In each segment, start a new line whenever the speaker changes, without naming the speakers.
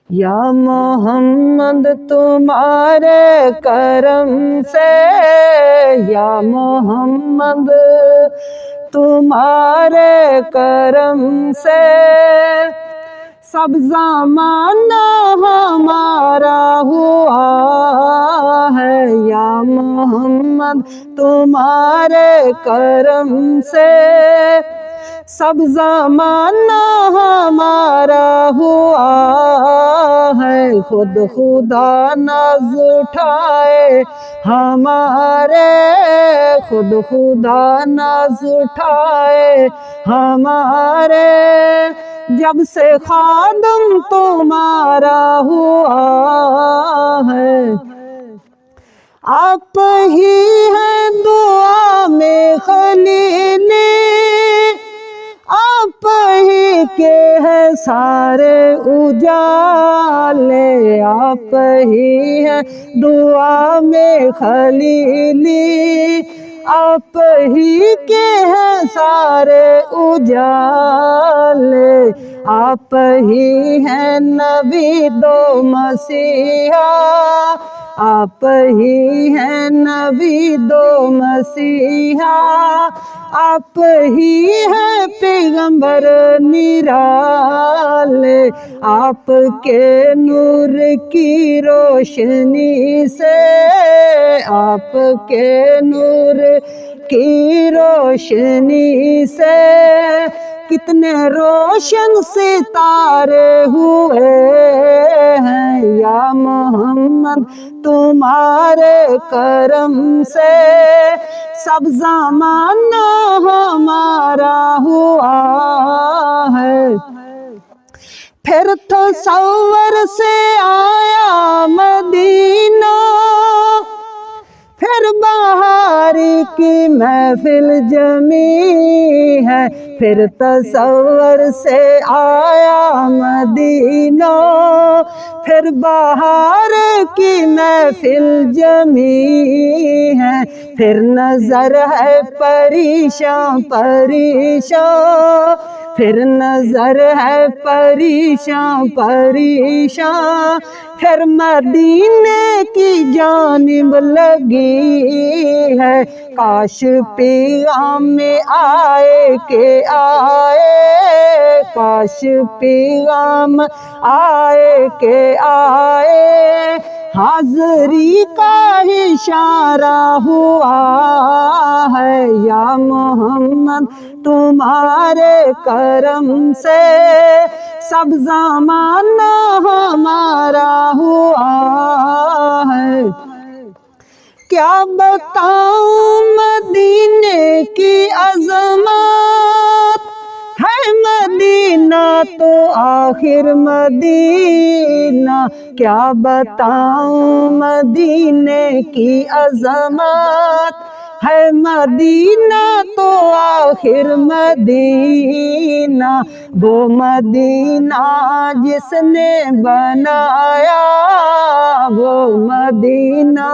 یا محمد تمہارے کرم سے، یا محمد تمہارے کرم سے سب زمانہ ہمارا ہوا ہے، یا محمد تمہارے کرم سے سب زمانہ ہمارا ہوا ہے، خود خدا ناز اٹھائے ہمارے، خود خدا ناز اٹھائے ہمارے، جب سے خادم تمہارا ہوا ہے، آپ ہی ہیں دعا میں خلیل، آپ ہی کے ہیں سارے اجالے، آپ ہی ہیں دعا میں خلیلی، آپ ہی کے ہیں سارے اجالے، آپ ہی ہیں نبی دو مسیحا، آپ ہی ہیں نبی دو مسیحا، آپ ہی ہیں پیغمبر نرالے، آپ کے نور کی روشنی سے، آپ کے نور کی روشنی سے کتنے روشن ستارے ہوئے ہیں، یا محمد تمہارے کرم سے سب زمانہ ہمارا ہوا ہے، پھر تصور سے آیا مدینہ، پھر بہاری کی محفل جمی ہے، پھر تصور سے آیا مدینہ، پھر بہار کی محفل جمی ہے، پھر نظر ہے پریشان پریشان، پھر نظر ہے پریشان پریشان، پھر مدینے کی جانب لگی ہے، کاش پیغام میں آئے کہ آئے، کاش پیغام آئے کہ آئے، حاضری کا اشارہ ہوا ہے، یا محمد تمہارے کرم سے سب زمانہ ہمارا ہوا ہے، کیا بتاؤں مدینے کی عظمت، ہے مدینہ تو آخر مدینہ، کیا بتاؤں مدینے کی عظمت، ہے مدینہ تو آخر مدینہ، وہ مدینہ جس نے بنایا، وہ مدینہ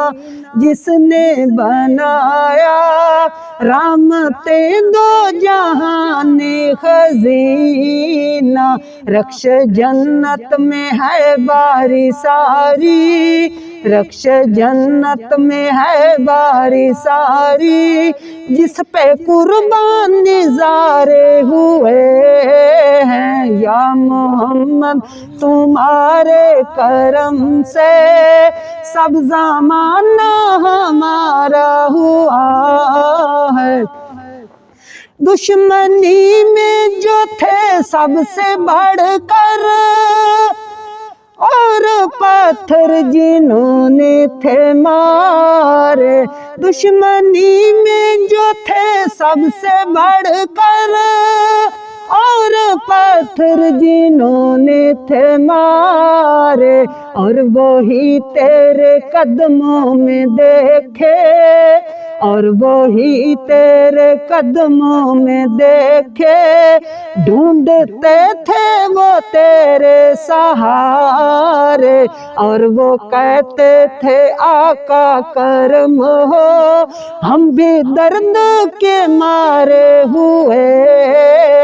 جس نے بنایا، رحمتیں دو جہان خزینہ، رخش جنت میں ہے باری ساری، رخش جنت میں ہے باری ساری، جس پہ قربان نظارے ہوئے ہیں، یا محمد تمہارے کرم سے سب زمانہ ہمارا ہوا ہے، دشمنی میں جو تھے سب سے بڑھ کر، اور پتھر جنہوں نے تھے مارے، دشمنی میں جو تھے سب سے بڑھ کر، اور پتھر جنہوں نے تھے مارے، اور وہی تیرے قدموں میں دیکھے، اور وہی تیرے قدموں میں دیکھے، ڈھونڈتے تھے وہ تیرے سہارے، اور وہ کہتے تھے آقا کرم ہو، ہم بھی درد کے مارے ہوئے